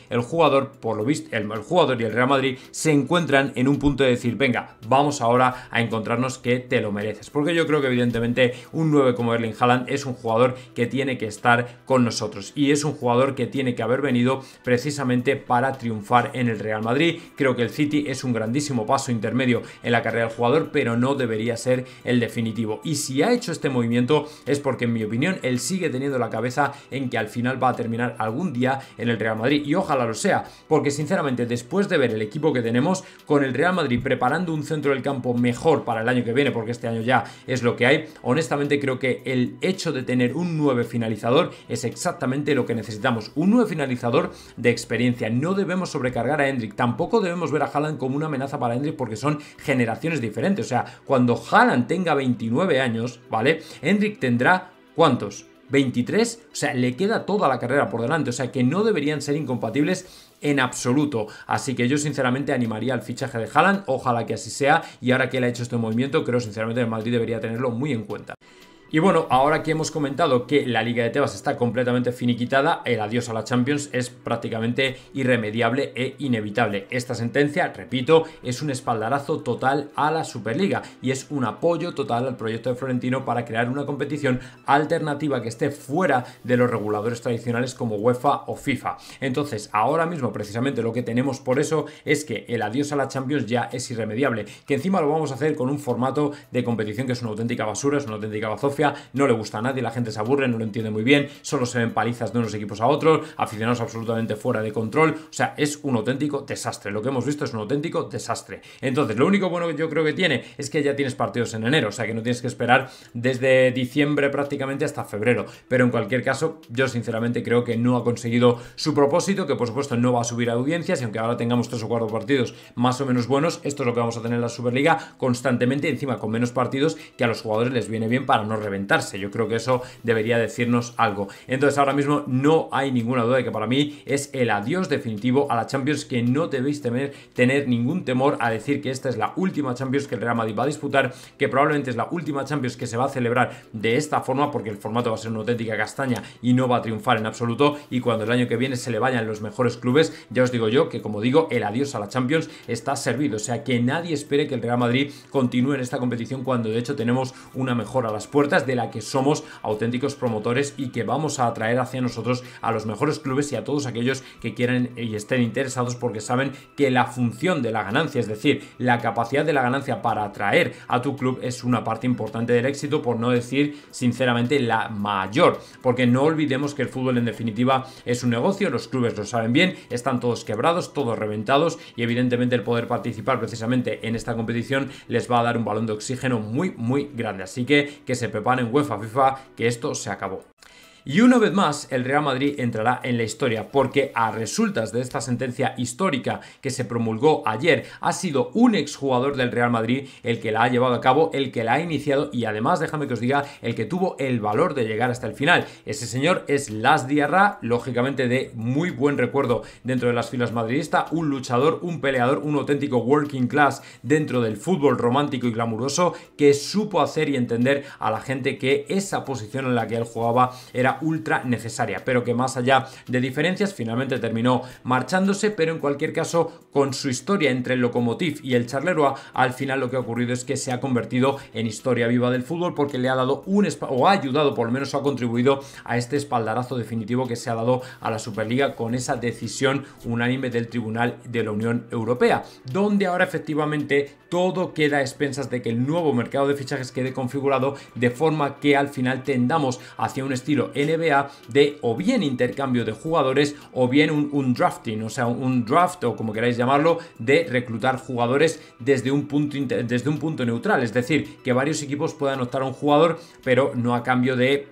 el jugador, por lo visto, el jugador y el Real Madrid se encuentran en un punto de decir, venga, vamos ahora a encontrarnos que te lo mereces. Porque yo creo que evidentemente un 9 como Erling Haaland es un jugador que tiene que estar con nosotros, y es un jugador que tiene que haber venido precisamente para triunfar en el Real Madrid. Creo que el City es un grandísimo paso intermedio en la carrera del jugador, pero no debería ser el definitivo. Y si ha hecho este movimiento es porque, en mi opinión, él sigue teniendo la cabeza en que al final va a terminar algún día en el Real Madrid, y ojalá lo sea, porque sinceramente, después de ver el equipo que tenemos, con el Real Madrid preparando un centro del campo mejor para el año que viene, porque este año ya es lo que hay, honestamente creo que el hecho de tener un 9 finalizador es exactamente lo que necesitamos, un 9 finalizador de experiencia. No debemos sobrecargar a Endrick, tampoco debemos ver a Haaland como una amenaza para Endrick, porque son generaciones diferentes. O sea, cuando Haaland tenga 29 años, ¿vale? Endrick tendrá, ¿cuántos? 23, o sea, le queda toda la carrera por delante, o sea que no deberían ser incompatibles en absoluto. Así que yo sinceramente animaría al fichaje de Haaland, ojalá que así sea, y ahora que él ha hecho este movimiento, creo sinceramente que el Madrid debería tenerlo muy en cuenta. Y bueno, ahora que hemos comentado que la Liga de Tebas está completamente finiquitada, el adiós a la Champions es prácticamente irremediable e inevitable. Esta sentencia, repito, es un espaldarazo total a la Superliga y es un apoyo total al proyecto de Florentino para crear una competición alternativa que esté fuera de los reguladores tradicionales como UEFA o FIFA. Entonces, ahora mismo precisamente lo que tenemos por eso es que el adiós a la Champions ya es irremediable, que encima lo vamos a hacer con un formato de competición que es una auténtica basura, es una auténtica bazofia. No le gusta a nadie, la gente se aburre, no lo entiende muy bien, solo se ven palizas de unos equipos a otros, aficionados absolutamente fuera de control, o sea, es un auténtico desastre, lo que hemos visto es un auténtico desastre. Entonces, lo único bueno que yo creo que tiene es que ya tienes partidos en enero, o sea, que no tienes que esperar desde diciembre prácticamente hasta febrero, pero en cualquier caso, yo sinceramente creo que no ha conseguido su propósito, que por supuesto no va a subir audiencias, y aunque ahora tengamos 3 o 4 partidos más o menos buenos, esto es lo que vamos a tener en la Superliga constantemente, encima con menos partidos, que a los jugadores les viene bien para no reventarse. Yo creo que eso debería decirnos algo. Entonces, ahora mismo no hay ninguna duda de que para mí es el adiós definitivo a la Champions, que no debéis tener ningún temor a decir que esta es la última Champions que el Real Madrid va a disputar, que probablemente es la última Champions que se va a celebrar de esta forma, porque el formato va a ser una auténtica castaña y no va a triunfar en absoluto, y cuando el año que viene se le vayan los mejores clubes, ya os digo yo que, como digo, el adiós a la Champions está servido. O sea, que nadie espere que el Real Madrid continúe en esta competición, cuando de hecho tenemos una mejora a las puertas, de la que somos auténticos promotores y que vamos a atraer hacia nosotros a los mejores clubes y a todos aquellos que quieran y estén interesados, porque saben que la función de la ganancia, es decir, la capacidad de la ganancia para atraer a tu club, es una parte importante del éxito, por no decir sinceramente la mayor, porque no olvidemos que el fútbol en definitiva es un negocio, los clubes lo saben bien, están todos quebrados, todos reventados, y evidentemente el poder participar precisamente en esta competición les va a dar un balón de oxígeno muy muy grande, así que se preparen UEFA, FIFA, que esto se acabó. Y una vez más, el Real Madrid entrará en la historia, porque a resultas de esta sentencia histórica que se promulgó ayer, ha sido un exjugador del Real Madrid el que la ha llevado a cabo, el que la ha iniciado, y además, déjame que os diga, el que tuvo el valor de llegar hasta el final. Ese señor es Las Diarra, lógicamente de muy buen recuerdo dentro de las filas madridistas, un luchador, un peleador, un auténtico working class dentro del fútbol romántico y glamuroso, que supo hacer y entender a la gente que esa posición en la que él jugaba era era ultra necesaria, pero que más allá de diferencias finalmente terminó marchándose, pero en cualquier caso con su historia entre el Lokomotiv y el Charleroi, al final lo que ha ocurrido es que se ha convertido en historia viva del fútbol porque le ha dado o ha ayudado, por lo menos ha contribuido a este espaldarazo definitivo que se ha dado a la Superliga con esa decisión unánime del Tribunal de la Unión Europea, donde ahora efectivamente todo queda a expensas de que el nuevo mercado de fichajes quede configurado de forma que al final tendamos hacia un estilo NBA de o bien intercambio de jugadores o bien un drafting, o sea, un draft o como queráis llamarlo, de reclutar jugadores desde un punto neutral, es decir, que varios equipos puedan optar a un jugador, pero no a cambio de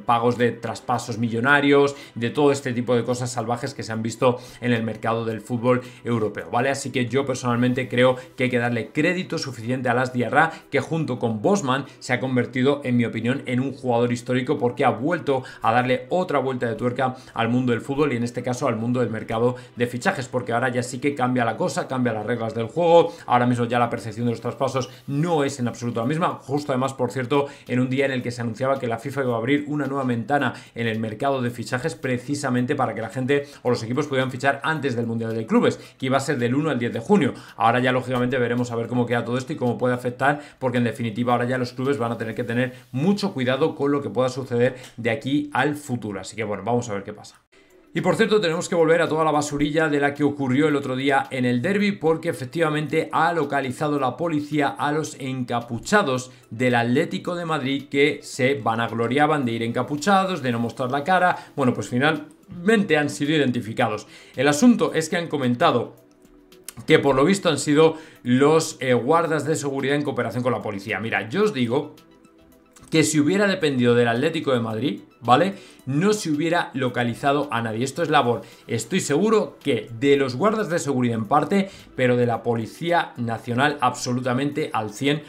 pagos de traspasos millonarios, de todo este tipo de cosas salvajes que se han visto en el mercado del fútbol europeo, ¿vale? Así que yo personalmente creo que hay que darle crédito suficiente a Las Diarra, que junto con Bosman se ha convertido, en mi opinión, en un jugador histórico porque ha vuelto a darle otra vuelta de tuerca al mundo del fútbol y en este caso al mundo del mercado de fichajes, porque ahora ya sí que cambia la cosa, cambia las reglas del juego, ahora mismo ya la percepción de los traspasos no es en absoluto la misma, justo además, por cierto, en un día en el que se anunciaba que la FIFA iba a abrir una nueva ventana en el mercado de fichajes precisamente para que la gente o los equipos pudieran fichar antes del Mundial de Clubes, que iba a ser del 1 al 10 de junio. Ahora ya lógicamente veremos a ver cómo queda todo esto y cómo puede afectar, porque en definitiva ahora ya los clubes van a tener que tener mucho cuidado con lo que pueda suceder de aquí al futuro. Así que bueno, vamos a ver qué pasa. Y por cierto, tenemos que volver a toda la basurilla de la que ocurrió el otro día en el derbi, porque efectivamente ha localizado la policía a los encapuchados del Atlético de Madrid que se vanagloriaban de ir encapuchados, de no mostrar la cara. Bueno, pues finalmente han sido identificados. El asunto es que han comentado que por lo visto han sido los guardas de seguridad en cooperación con la policía. Mira, yo os digo que si hubiera dependido del Atlético de Madrid, ¿vale?, no se hubiera localizado a nadie. Esto es labor, estoy seguro, que de los guardas de seguridad en parte, pero de la Policía Nacional absolutamente al 100%.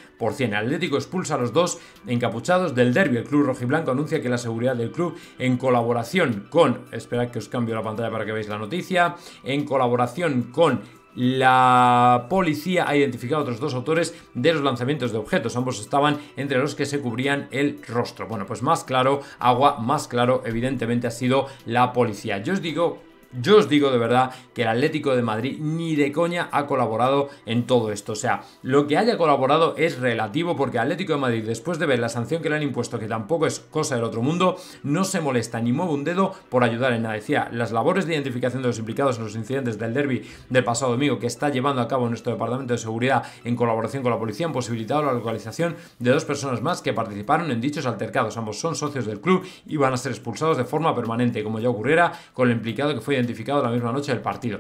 El Atlético expulsa a los dos encapuchados del derbi. El club rojiblanco anuncia que la seguridad del club, en colaboración con... Esperad que os cambio la pantalla para que veáis la noticia. En colaboración con la policía, ha identificado a otros dos autores de los lanzamientos de objetos. Ambos estaban entre los que se cubrían el rostro. Bueno, pues más claro, más claro, evidentemente ha sido la policía. Yo os digo de verdad que el Atlético de Madrid ni de coña ha colaborado en todo esto. O sea, lo que haya colaborado es relativo, porque el Atlético de Madrid, después de ver la sanción que le han impuesto, que tampoco es cosa del otro mundo, no se molesta ni mueve un dedo por ayudar en nada. Decía, las labores de identificación de los implicados en los incidentes del derbi del pasado domingo que está llevando a cabo nuestro departamento de seguridad en colaboración con la policía han posibilitado la localización de dos personas más que participaron en dichos altercados. Ambos son socios del club y van a ser expulsados de forma permanente, como ya ocurriera con el implicado que fue identificado la misma noche del partido.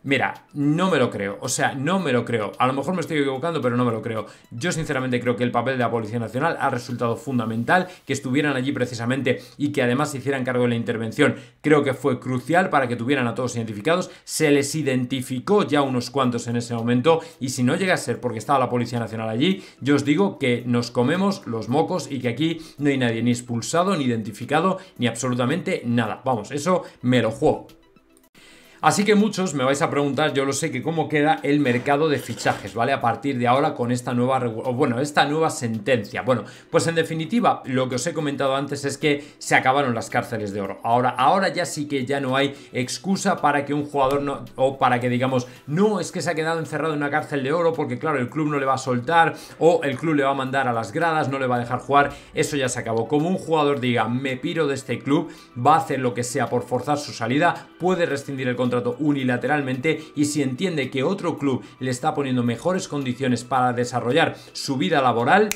Mira, no me lo creo, o sea, no me lo creo. A lo mejor me estoy equivocando, pero no me lo creo. Yo sinceramente creo que el papel de la Policía Nacional ha resultado fundamental, que estuvieran allí precisamente y que además se hicieran cargo de la intervención. Creo que fue crucial para que tuvieran a todos identificados. Se les identificó ya unos cuantos en ese momento, y si no llega a ser porque estaba la Policía Nacional allí, yo os digo que nos comemos los mocos y que aquí no hay nadie ni expulsado, ni identificado, ni absolutamente nada. Vamos, eso me lo juego. Así que muchos me vais a preguntar, yo lo sé, que cómo queda el mercado de fichajes, ¿vale? A partir de ahora con esta nueva sentencia. Bueno, pues en definitiva, lo que os he comentado antes es que se acabaron las cárceles de oro. Ahora ya sí que ya no hay excusa para que un jugador no, o para que digamos, no, es que se ha quedado encerrado en una cárcel de oro porque claro, el club no le va a soltar o el club le va a mandar a las gradas, no le va a dejar jugar. Eso ya se acabó. Como un jugador diga, me piro de este club, va a hacer lo que sea por forzar su salida, puede rescindir el contrato unilateralmente, y si entiende que otro club le está poniendo mejores condiciones para desarrollar su vida laboral,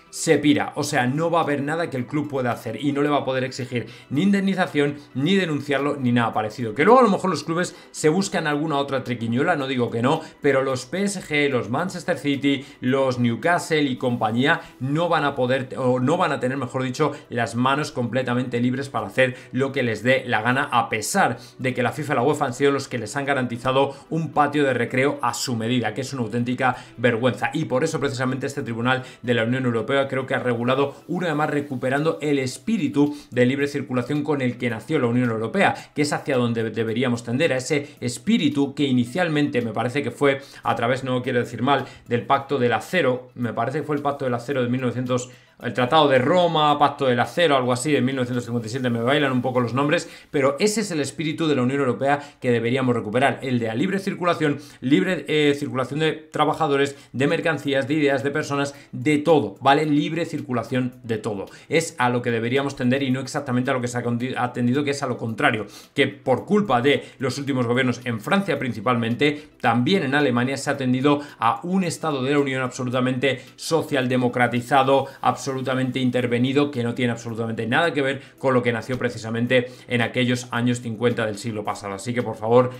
se pira. O sea, no va a haber nada que el club pueda hacer y no le va a poder exigir ni indemnización, ni denunciarlo, ni nada parecido. Que luego a lo mejor los clubes se buscan alguna otra triquiñuela, no digo que no, pero los PSG, los Manchester City, los Newcastle y compañía no van a poder, o no van a tener, mejor dicho, las manos completamente libres para hacer lo que les dé la gana, a pesar de que la FIFA y la UEFA han sido los que les han garantizado un patio de recreo a su medida, que es una auténtica vergüenza. Y por eso precisamente este Tribunal de la Unión Europea creo que ha regulado, una vez más, recuperando el espíritu de libre circulación con el que nació la Unión Europea, que es hacia donde deberíamos tender, a ese espíritu que inicialmente me parece que fue a través, no quiero decir mal, del Pacto del Acero, me parece que fue el Pacto del Acero de 1900 el Tratado de Roma, Pacto del Acero, algo así, de 1957, me bailan un poco los nombres, pero ese es el espíritu de la Unión Europea que deberíamos recuperar, el de la libre circulación de trabajadores, de mercancías, de ideas, de personas, de todo, ¿vale? Libre circulación de todo. Es a lo que deberíamos tender y no exactamente a lo que se ha tendido, que es a lo contrario, que por culpa de los últimos gobiernos, en Francia principalmente, también en Alemania, se ha tendido a un Estado de la Unión absolutamente socialdemocratizado, absolutamente intervenido, que no tiene absolutamente nada que ver con lo que nació precisamente en aquellos años 50 del siglo pasado. Así que por favor,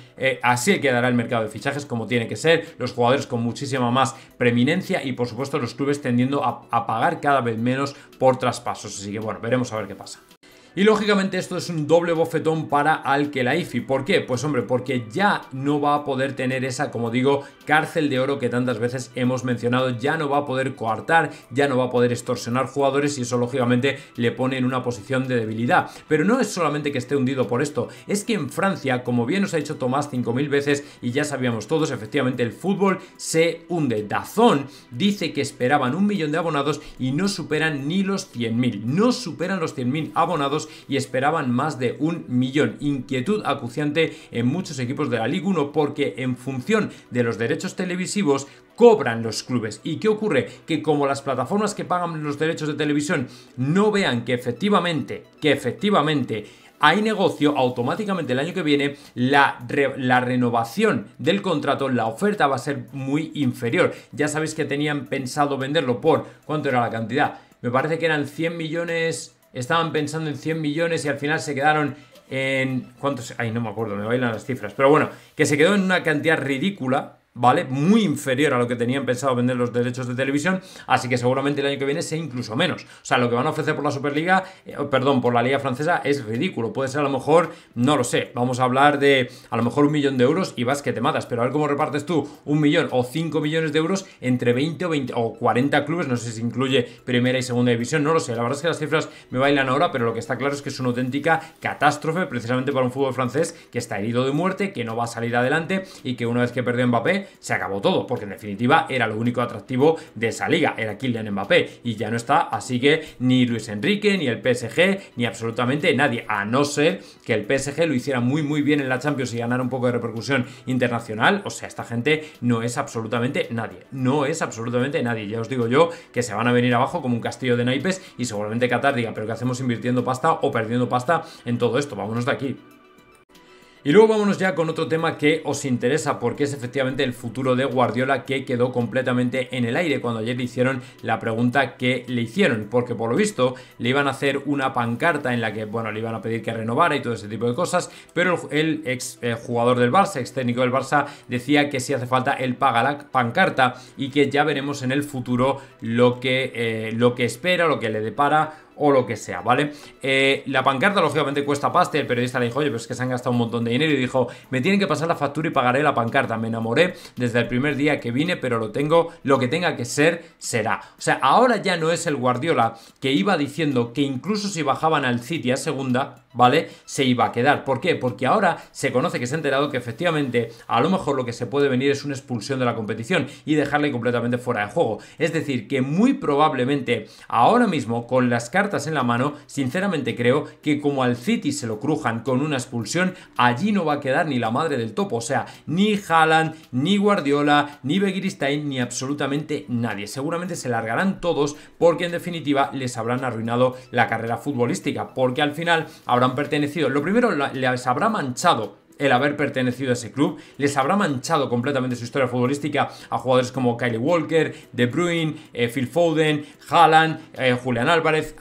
así quedará el mercado de fichajes como tiene que ser, los jugadores con muchísima más preeminencia y por supuesto los clubes tendiendo a pagar cada vez menos por traspasos. Así que bueno, veremos a ver qué pasa. Y lógicamente esto es un doble bofetón para Al-Khelaifi. ¿Por qué? Pues hombre, porque ya no va a poder tener esa, como digo, cárcel de oro que tantas veces hemos mencionado. Ya no va a poder coartar, ya no va a poder extorsionar jugadores y eso lógicamente le pone en una posición de debilidad. Pero no es solamente que esté hundido por esto, es que en Francia, como bien nos ha dicho Tomás 5000 veces y ya sabíamos todos, efectivamente el fútbol se hunde. DAZN dice que esperaban 1 millón de abonados y no superan ni los 100.000. No superan los 100.000 abonados y esperaban más de 1 millón. Inquietud acuciante en muchos equipos de la Liga 1 porque en función de los derechos televisivos cobran los clubes. ¿Y qué ocurre? Que como las plataformas que pagan los derechos de televisión no vean que efectivamente hay negocio, automáticamente el año que viene la renovación del contrato, la oferta va a ser muy inferior. Ya sabéis que tenían pensado venderlo por, ¿cuánto era la cantidad? Me parece que eran 100 millones... Estaban pensando en 100 millones y al final se quedaron en... ¿Cuántos? Ay, no me acuerdo, me bailan las cifras. Pero bueno, que se quedó en una cantidad ridícula, ¿vale? Muy inferior a lo que tenían pensado vender los derechos de televisión, así que seguramente el año que viene sea incluso menos. O sea, lo que van a ofrecer por la Superliga, por la Liga Francesa es ridículo. Puede ser a lo mejor, no lo sé, vamos a hablar de a lo mejor 1 millón de euros y vas que te matas, pero a ver cómo repartes tú 1 millón o 5 millones de euros entre 20 o 40 clubes, no sé si incluye primera y segunda división, no lo sé. La verdad es que las cifras me bailan ahora, pero lo que está claro es que es una auténtica catástrofe precisamente para un fútbol francés que está herido de muerte, que no va a salir adelante y que una vez que perdió Mbappé se acabó todo, porque en definitiva era lo único atractivo de esa liga, era Kylian Mbappé y ya no está, así que ni Luis Enrique, ni el PSG, ni absolutamente nadie, a no ser que el PSG lo hiciera muy bien en la Champions y ganara un poco de repercusión internacional. O sea, esta gente no es absolutamente nadie, ya os digo yo que se van a venir abajo como un castillo de naipes y seguramente Qatar diga, pero ¿qué hacemos invirtiendo pasta o perdiendo pasta en todo esto? Vámonos de aquí. Y luego vámonos ya con otro tema que os interesa porque es efectivamente el futuro de Guardiola, que quedó completamente en el aire cuando ayer le hicieron la pregunta que le hicieron, porque por lo visto le iban a hacer una pancarta en la que, bueno, le iban a pedir que renovara y todo ese tipo de cosas, pero el ex jugador del Barça, ex técnico del Barça, decía que si hace falta él paga la pancarta y que ya veremos en el futuro lo que espera, lo que le depara o lo que sea, ¿vale? La pancarta lógicamente cuesta pasta. El periodista le dijo, oye, pero es que se han gastado un montón de dinero, y dijo, me tienen que pasar la factura y pagaré la pancarta. Me enamoré desde el primer día que vine, pero lo que tenga que ser, será. O sea, ahora ya no es el Guardiola que iba diciendo que incluso si bajaban al City a segunda, ¿vale?, se iba a quedar. ¿Por qué? Porque ahora se conoce, que se ha enterado que efectivamente a lo mejor lo que se puede venir es una expulsión de la competición y dejarle completamente fuera de juego. Es decir, que muy probablemente ahora mismo, con las cartas en la mano, sinceramente creo que como al City se lo crujan con una expulsión, allí no va a quedar ni la madre del topo. O sea, ni Haaland, ni Guardiola, ni Begiristain, ni absolutamente nadie. Seguramente se largarán todos porque en definitiva les habrán arruinado la carrera futbolística, porque al final habrán pertenecido, lo primero, les habrá manchado el haber pertenecido a ese club, les habrá manchado completamente su historia futbolística a jugadores como Kyle Walker, De Bruyne, Phil Foden, Haaland, Julián Álvarez,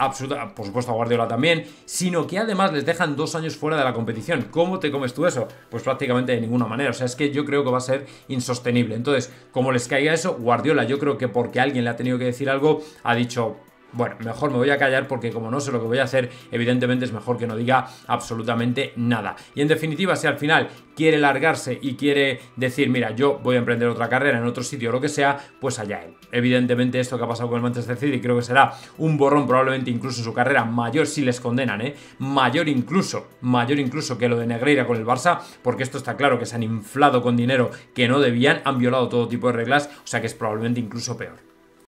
por supuesto a Guardiola también, sino que además les dejan 2 años fuera de la competición. ¿Cómo te comes tú eso? Pues prácticamente de ninguna manera. O sea, es que yo creo que va a ser insostenible. Entonces, como les caiga eso, Guardiola, yo creo que porque alguien le ha tenido que decir algo, ha dicho, bueno, mejor me voy a callar porque como no sé lo que voy a hacer, evidentemente es mejor que no diga absolutamente nada. Y en definitiva, si al final quiere largarse y quiere decir, mira, yo voy a emprender otra carrera en otro sitio o lo que sea, pues allá él. Evidentemente esto que ha pasado con el Manchester City creo que será un borrón, probablemente incluso su carrera mayor si les condenan, mayor incluso que lo de Negreira con el Barça, porque esto está claro que se han inflado con dinero que no debían, han violado todo tipo de reglas, o sea que es probablemente incluso peor.